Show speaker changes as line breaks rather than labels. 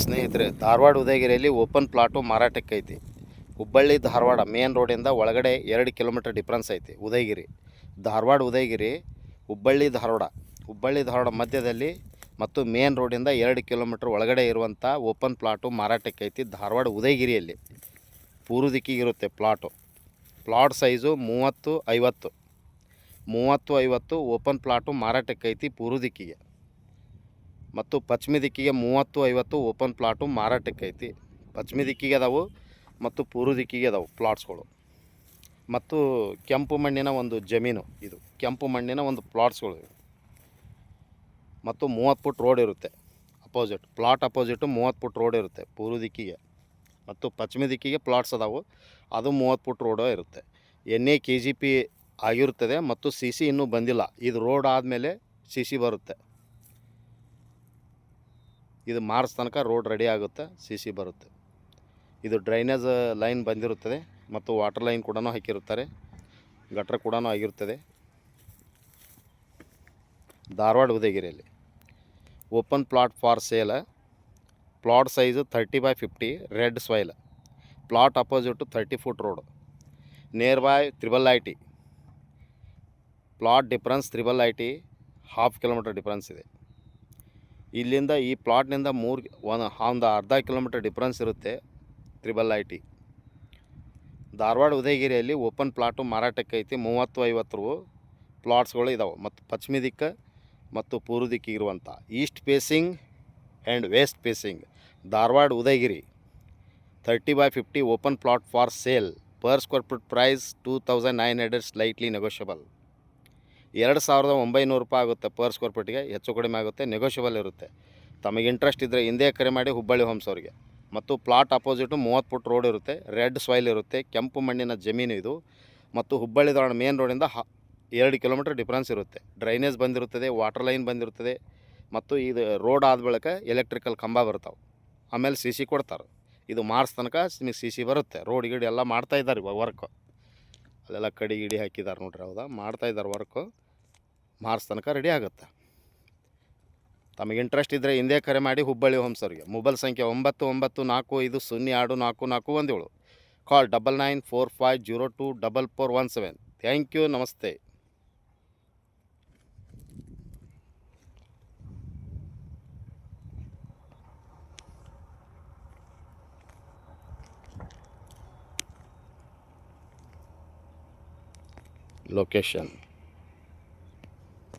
ಸ್ನೇಹಿತರೆ, ಧಾರವಾಡ ಉದಯಗಿರಿಯಲ್ಲಿ open plot ಮಾರಾಟಕ್ಕೆ ಐತಿ. ಹುಬ್ಬಳ್ಳಿ ಧಾರವಾಡ ಮೇನ್ ರೋಡಿಂದ ಒಳಗಡೆ 2 ಕಿಲೋಮೀಟರ್ ಡಿಫ್ರೆನ್ಸ್ ಐತಿ. ಉದಯಗಿರಿ ಧಾರವಾಡ ಉದಯಗಿರಿ ಹುಬ್ಬಳ್ಳಿ ಧಾರವಾಡ ಮಧ್ಯದಲ್ಲಿ ಮತ್ತು ಮೇನ್ ರೋಡಿಂದ 2 ಕಿಲೋಮೀಟರ್ ಒಳಗಡೆ ಇರುವಂಥ ಓಪನ್ ಪ್ಲಾಟು ಮಾರಾಟಕ್ಕೆ ಐತಿ. ಧಾರವಾಡ ಉದಯಗಿರಿಯಲ್ಲಿ ಪೂರ್ವ ದಿಕ್ಕಿಗಿರುತ್ತೆ ಪ್ಲಾಟ್ ಸೈಜು 30-50 ಓಪನ್ ಪ್ಲಾಟು ಮಾರಾಟಕ್ಕೆ ಐತಿ ಪೂರ್ವ ದಿಕ್ಕಿಗೆ. ಮತ್ತು ಪಶ್ಚಿಮ ದಿಕ್ಕಿಗೆ 30-50 ಓಪನ್ ಪ್ಲಾಟು ಮಾರಾಟಕ್ಕೆ ಐತಿ. ಪಶ್ಚಿಮ ದಿಕ್ಕಿಗೆ ಅದಾವು ಮತ್ತು ಪೂರ್ವ ದಿಕ್ಕಿಗೆ ಅದಾವು ಪ್ಲಾಟ್ಸ್ಗಳು. ಮತ್ತು ಕೆಂಪು ಮಣ್ಣಿನ ಒಂದು ಜಮೀನು, ಇದು ಕೆಂಪು ಮಣ್ಣಿನ ಒಂದು ಪ್ಲಾಟ್ಸ್ಗಳು. ಮತ್ತು 30 ಫುಟ್ ರೋಡ್ ಇರುತ್ತೆ ಪ್ಲಾಟ್ ಅಪೋಸಿಟು 30 ಫುಟ್ ರೋಡ್ ಇರುತ್ತೆ ಪೂರ್ವ ದಿಕ್ಕಿಗೆ. ಮತ್ತು ಪಶ್ಚಿಮ ದಿಕ್ಕಿಗೆ ಪ್ಲಾಟ್ಸ್ ಅದಾವು, ಅದು 30 ಫುಟ್ ರೋಡ್ ಇರುತ್ತೆ. NA KGP ಆಗಿರುತ್ತದೆ ಮತ್ತು CC ಇನ್ನೂ ಬಂದಿಲ್ಲ. ಇದು ರೋಡ್ ಆದಮೇಲೆ CC ಬರುತ್ತೆ. ಇದು ಮಾರ್ಚ್ ತನಕ ರೋಡ್ ರೆಡಿ ಆಗುತ್ತೆ, CC ಬರುತ್ತೆ. ಇದು ಡ್ರೈನೇಜ್ ಲೈನ್ ಬಂದಿರುತ್ತದೆ ಮತ್ತು ವಾಟರ್ ಲೈನ್ ಕೂಡ ಹಾಕಿರುತ್ತಾರೆ, ಗಟ್ರ ಕೂಡ ಆಗಿರುತ್ತದೆ. ಧಾರವಾಡ ಉದಯಗಿರಿಯಲ್ಲಿ open plot for sale. Plot size 30/50 red soil. Plot opposite 30 foot road. Nearby IIIT. Plot difference IIIT 1/2 kilometre difference ಇದೆ. ಇಲ್ಲಿಂದ ಈ ಪ್ಲಾಟ್ನಿಂದ ಒಂದು ಅರ್ಧ ಕಿಲೋಮೀಟರ್ ಡಿಫ್ರೆನ್ಸ್ ಇರುತ್ತೆ IIIT. ಧಾರವಾಡ ಉದಯಗಿರಿಯಲ್ಲಿ ಓಪನ್ ಪ್ಲಾಟು ಮಾರಾಟಕ್ಕೆ ಐತಿ. 30-50 ಪ್ಲಾಟ್ಸ್ಗಳು ಇದಾವೆ. ಮತ್ತು ಪಶ್ಚಿಮ ದಿಕ್ಕ ಮತ್ತು ಪೂರ್ವ ದಿಕ್ಕಿಗಿರುವಂಥ east facing and west facing Dharwad Udayagiri 30/50 open plot for sale. Per square foot price 2900, slightly negotiable. 2900 ರೂಪಾಯಿ ಆಗುತ್ತೆ ಪರ್ ಸ್ಕ್ವೇರ್ ಫುಟ್ಗೆ, ಹೆಚ್ಚು ಕಡಿಮೆ ಆಗುತ್ತೆ, ನೆಗೋಷಿಯಬಲ್ ಇರುತ್ತೆ. ತಮಗೆ ಇಂಟ್ರೆಸ್ಟ್ ಇದ್ದರೆ ಹಿಂದೆ ಕರೆ ಮಾಡಿ ಹುಬ್ಬಳ್ಳಿ ಹೋಮ್ಸ್ ಅವರಿಗೆ. ಮತ್ತು ಪ್ಲಾಟ್ ಅಪೋಸಿಟು 30 ಫುಟ್ ರೋಡ್ ಇರುತ್ತೆ, ರೆಡ್ ಸಾಯಿಲ್ ಇರುತ್ತೆ, ಕೆಂಪು ಮಣ್ಣಿನ ಜಮೀನು ಇದು. ಮತ್ತು ಹುಬ್ಬಳ್ಳಿ ಧಾರವಾಡ ಮೇನ್ ರೋಡಿಂದ 2 ಕಿಲೋಮೀಟರ್ ಡಿಫ್ರೆನ್ಸ್ ಇರುತ್ತೆ. ಡ್ರೈನೇಜ್ ಬಂದಿರುತ್ತದೆ, ವಾಟರ್ ಲೈನ್ ಬಂದಿರುತ್ತದೆ. ಮತ್ತು ಇದು ರೋಡ್ ಆದ ಬಳಿಕ ಎಲೆಕ್ಟ್ರಿಕಲ್ ಕಂಬ ಬರ್ತಾವೆ, ಆಮೇಲೆ CC ಕೊಡ್ತಾರೆ. ಇದು ಮಾರ್ಚ್ ತನಕ ನಿಮಗೆ CC ಬರುತ್ತೆ. ರೋಡ್ ಗಿಡಿ ಎಲ್ಲ ಮಾಡ್ತಾಯಿದ್ದಾರೆ ಇವಾಗ ವರ್ಕು, ಅಲ್ಲೆಲ್ಲ ಕಡಿ ಗಿಡಿ ಹಾಕಿದ್ದಾರೆ ನೋಡ್ರಿ. ಹೌದಾ, ಮಾಡ್ತಾಯಿದ್ದಾರೆ ವರ್ಕು. ಮಾರ್ಚ್ ತನಕ ರೆಡಿ ಆಗುತ್ತೆ. ತಮಗೆ ಇಂಟ್ರೆಸ್ಟ್ ಇದ್ದರೆ ಹಿಂದೆ ಕರೆ ಮಾಡಿ ಹುಬ್ಬಳ್ಳಿ ಹೋಮ್ಸ್ ಅವರಿಗೆ. ಮೊಬೈಲ್ ಸಂಖ್ಯೆ 9945024417. ಕಾಲ್ 9945024417. ಥ್ಯಾಂಕ್ ಯು, ನಮಸ್ತೆ. ಲೊಕೇಶನ್